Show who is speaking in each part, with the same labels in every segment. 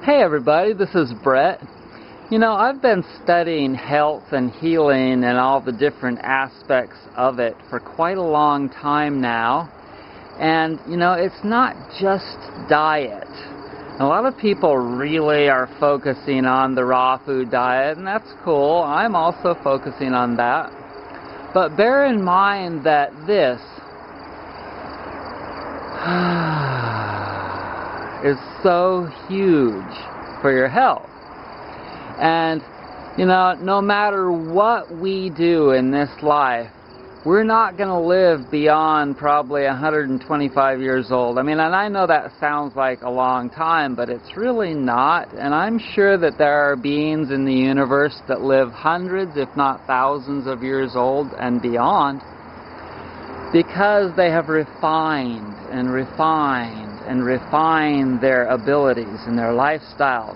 Speaker 1: Hey everybody, this is Brett. You know, I've been studying health and healing and all the different aspects of it for quite a long time now. And, you know, it's not just diet. A lot of people really are focusing on the raw food diet, and that's cool. I'm also focusing on that. But bear in mind that this is so huge for your health. And, you know, no matter what we do in this life, we're not going to live beyond probably 125 years old. I mean, and I know that sounds like a long time, but it's really not. And I'm sure that there are beings in the universe that live hundreds, if not thousands of years old and beyond, because they have refined and refined and refined their abilities and their lifestyles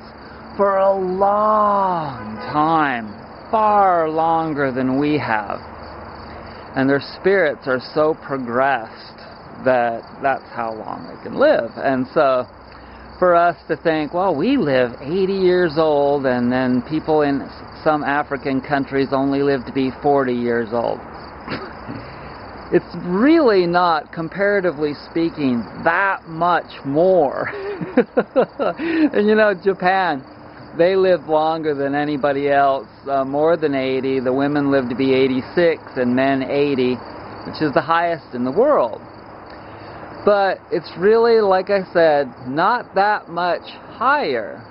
Speaker 1: for a long time, far longer than we have. And their spirits are so progressed that that's how long they can live. And so for us to think, well, we live 80 years old, and then people in some African countries only live to be 40 years old. It's really not, comparatively speaking, that much more. And you know, Japan, they live longer than anybody else, more than 80. The women live to be 86 and men 80, which is the highest in the world. But it's really, like I said, not that much higher.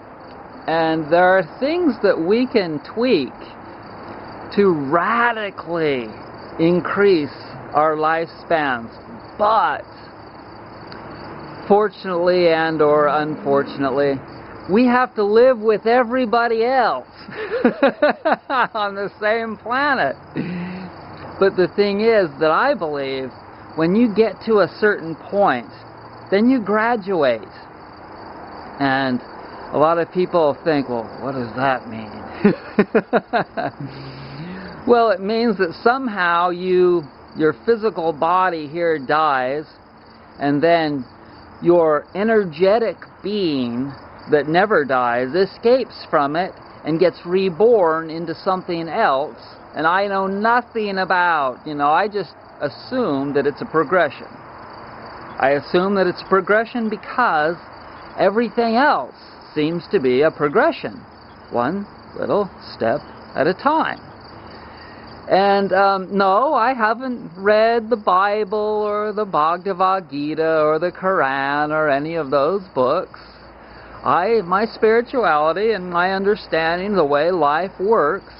Speaker 1: And there are things that we can tweak to radically increase our lifespans. But fortunately and or unfortunately, we have to live with everybody else on the same planet. But the thing is that I believe when you get to a certain point, then you graduate. And a lot of people think, well, what does that mean? Well, it means that somehow your physical body here dies, and then your energetic being that never dies escapes from it and gets reborn into something else, and I know nothing about, I just assume that it's a progression. I assume that it's a progression because everything else seems to be a progression, one little step at a time. And no, I haven't read the Bible or the Bhagavad Gita or the Quran or any of those books. My spirituality and my understanding of the way life works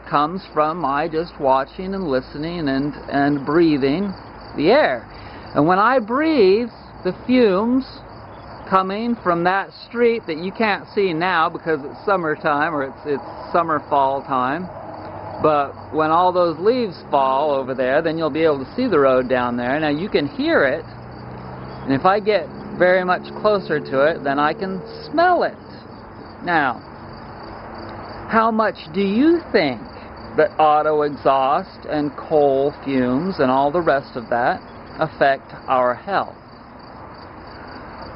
Speaker 1: comes from my just watching and listening and breathing the air. And when I breathe, the fumes coming from that street that you can't see now because it's summertime or it's summer fall time, but when all those leaves fall over there, then you'll be able to see the road down there. Now you can hear it, and if I get very much closer to it, then I can smell it. Now, how much do you think that auto exhaust and coal fumes and all the rest of that affect our health?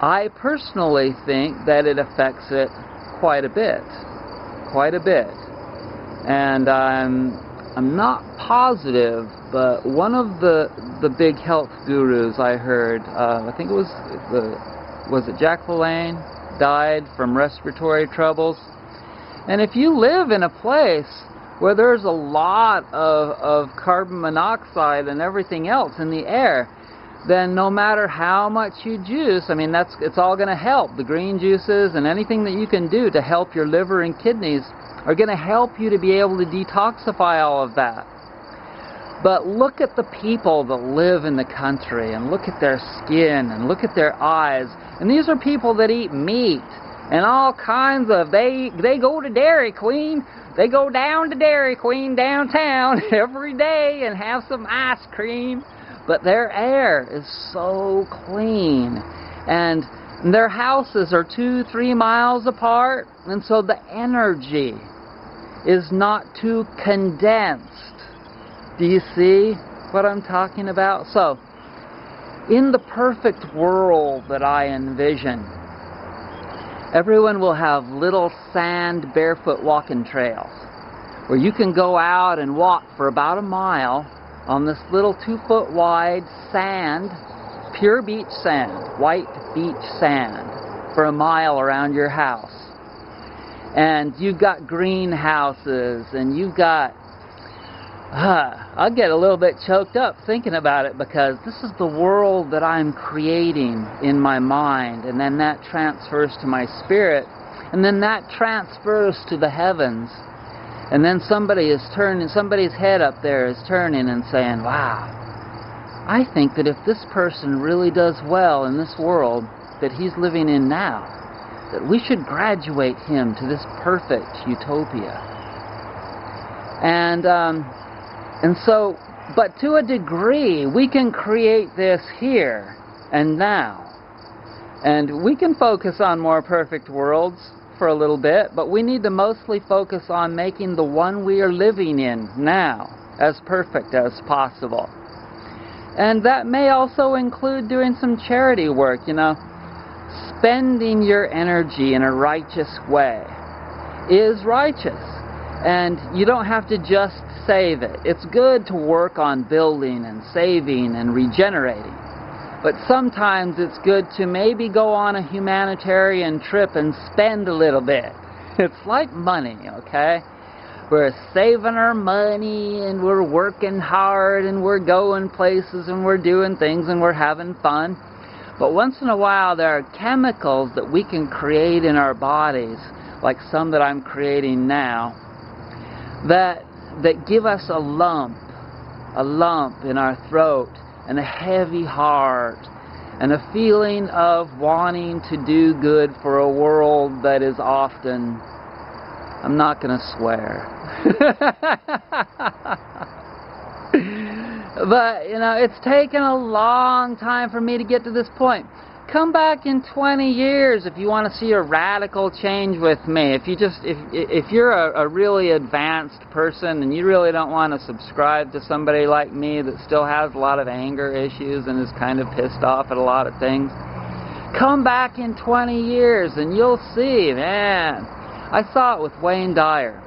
Speaker 1: I personally think that it affects it quite a bit. Quite a bit. And I'm not positive, but one of the big health gurus I heard, I think it was it Jack LaLanne, died from respiratory troubles. And if you live in a place where there's a lot of carbon monoxide and everything else in the air, then no matter how much you juice, I mean, it's all going to help. The green juices and anything that you can do to help your liver and kidneys are going to help you to be able to detoxify all of that. But look at the people that live in the country, and look at their skin, and look at their eyes. And these are people that eat meat and all kinds of, they go to Dairy Queen. They go down to Dairy Queen downtown every day and have some ice cream. But their air is so clean. And their houses are 2-3 miles apart. And so the energy is not too condensed. Do you see what I'm talking about? So, in the perfect world that I envision, Everyone will have little sand barefoot walking trails where you can go out and walk for about a mile on this little 2-foot wide sand, pure beach sand, white beach sand, for a mile around your house. And you've got greenhouses, and you've got I'll get a little bit choked up thinking about it, because this is the world that I'm creating in my mind, and then that transfers to my spirit, and then that transfers to the heavens, and then somebody's head up there is turning and saying, wow, I think that if this person really does well in this world that he's living in now, that we should graduate him to this perfect utopia. And so, but to a degree, we can create this here and now. And we can focus on more perfect worlds for a little bit, but we need to mostly focus on making the one we are living in now as perfect as possible. And that may also include doing some charity work, Spending your energy in a righteous way is righteous. And you don't have to just save it. It's good to work on building and saving and regenerating. But sometimes it's good to maybe go on a humanitarian trip and spend a little bit. It's like money, okay? We're saving our money, and we're working hard, and we're going places, and we're doing things, and we're having fun. But once in a while there are chemicals that we can create in our bodies, like some that I'm creating now, that give us a lump in our throat, and a heavy heart, and a feeling of wanting to do good for a world that is often, I'm not going to swear, but it's taken a long time for me to get to this point. Come back in 20 years if you want to see a radical change with me. If you're a really advanced person and you really don't want to subscribe to somebody like me that still has a lot of anger issues and is kind of pissed off at a lot of things, come back in 20 years and you'll see, man. I saw it with Wayne Dyer.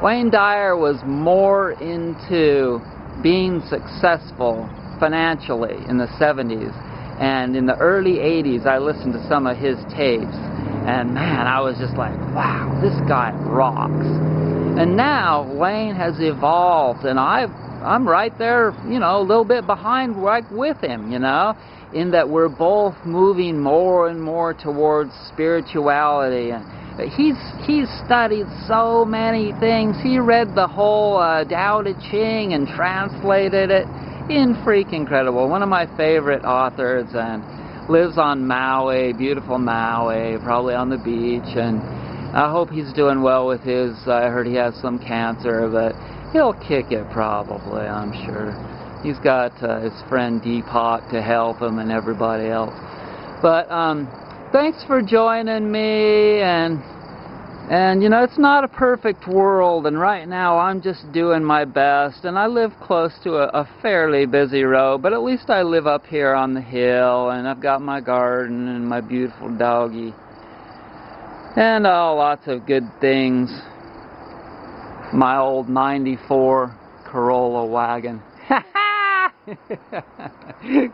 Speaker 1: Wayne Dyer was more into being successful financially in the 70s. And in the early 80s, I listened to some of his tapes, and man, I was just like, wow, this guy rocks. And now Wayne has evolved, and I'm right there, a little bit behind, right with him, in that we're both moving more and more towards spirituality. And he's studied so many things. He read the whole Tao Te Ching and translated it. Freaking incredible. One of my favorite authors, and lives on Maui, beautiful Maui, probably on the beach, and I hope he's doing well with his, I heard he has some cancer, but he'll kick it probably, I'm sure. He's got his friend Deepak to help him and everybody else. But thanks for joining me, and it's not a perfect world, and right now I'm just doing my best, and I live close to a fairly busy road, but at least I live up here on the hill, and I've got my garden and my beautiful doggy, and lots of good things. My old 94 Corolla wagon.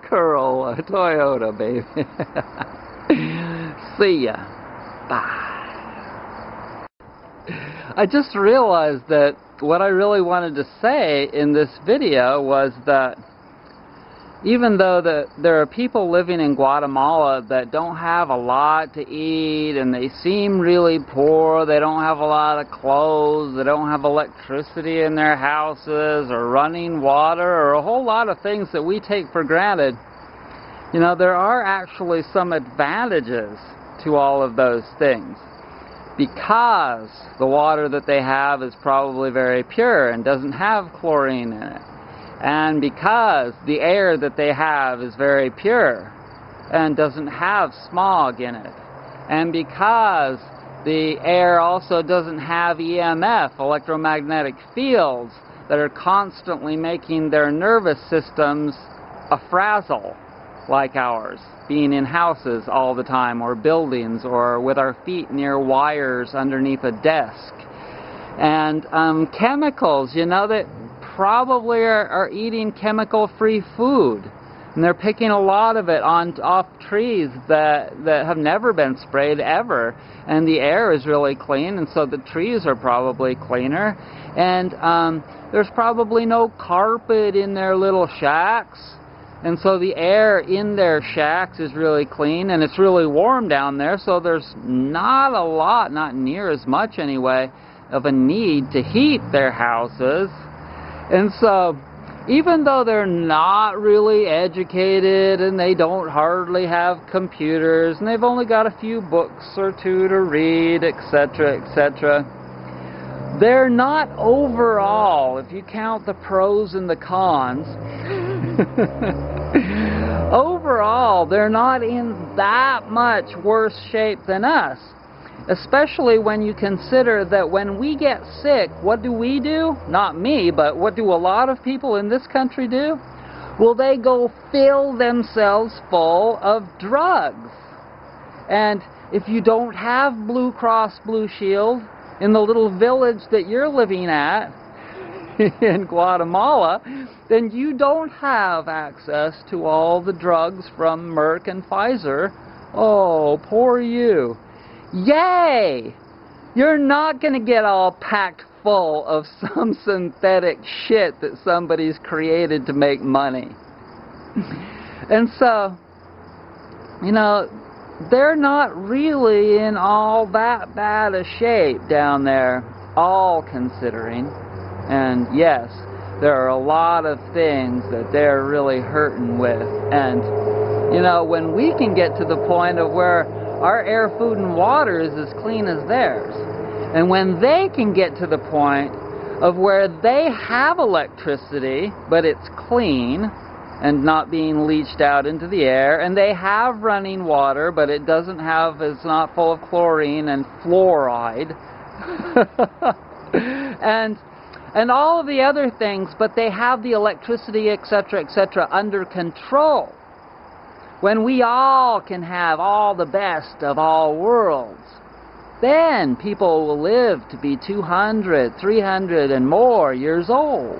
Speaker 1: Corolla, Toyota, baby. See ya. Bye. I just realized that what I really wanted to say in this video was that even though there are people living in Guatemala that don't have a lot to eat, and they seem really poor, they don't have a lot of clothes, they don't have electricity in their houses, or running water, or a whole lot of things that we take for granted, there are actually some advantages to all of those things. Because the water that they have is probably very pure and doesn't have chlorine in it. And because the air that they have is very pure and doesn't have smog in it. And because the air also doesn't have EMF, electromagnetic fields, that are constantly making their nervous systems a frazzle. like ours, being in houses all the time, or buildings, or with our feet near wires underneath a desk. And chemicals, you know, that probably are eating chemical-free food. And they're picking a lot of it off trees that have never been sprayed ever. And the air is really clean, and so the trees are probably cleaner. And there's probably no carpet in their little shacks. And so the air in their shacks is really clean, and it's really warm down there, so there's not a lot, not near as much anyway, of a need to heat their houses. And so even though they're not really educated and they don't hardly have computers and they've only got a few books or two to read, etc., etc., they're not overall, if you count the pros and the cons, overall they're not in that much worse shape than us. Especially when you consider that when we get sick, what do? Not me, but what do a lot of people in this country do? Well, they go fill themselves full of drugs. And if you don't have Blue Cross Blue Shield in the little village that you're living at in Guatemala, then you don't have access to all the drugs from Merck and Pfizer. Oh, poor you. Yay! You're not going to get all packed full of some synthetic shit that somebody's created to make money. And so, you know, they're not really in all that bad a shape down there, all considering. And yes, there are a lot of things that they're really hurting with. And, you know, when we can get to the point of where our air, food, and water is as clean as theirs, and when they can get to the point of where they have electricity, but it's clean and not being leached out into the air, and they have running water, but it doesn't have, it's not full of chlorine and fluoride, and all of the other things, but they have the electricity, etc., etc., under control. When we all can have all the best of all worlds, then people will live to be 200, 300, and more years old.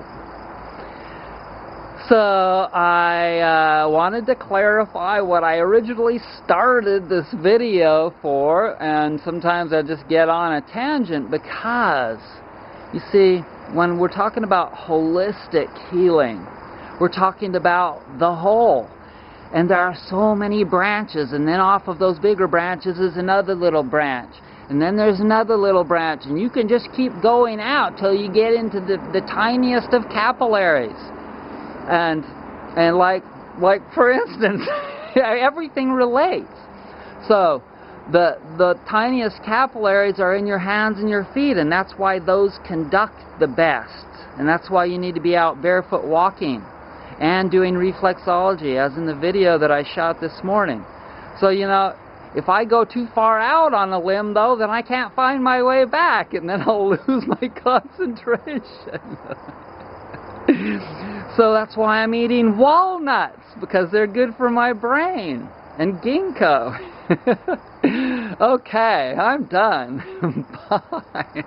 Speaker 1: So I wanted to clarify what I originally started this video for, and sometimes I just get on a tangent because, you see, when we're talking about holistic healing, we're talking about the whole. And there are so many branches, and then off of those bigger branches is another little branch. And then there's another little branch, and you can just keep going out till you get into the tiniest of capillaries. And like for instance, everything relates. So the tiniest capillaries are in your hands and your feet, and that's why those conduct the best. And that's why you need to be out barefoot walking and doing reflexology, as in the video that I shot this morning. So, you know, if I go too far out on a limb, though, then I can't find my way back, and then I'll lose my concentration. So that's why I'm eating walnuts, because they're good for my brain, and ginkgo. Okay, I'm done. Bye.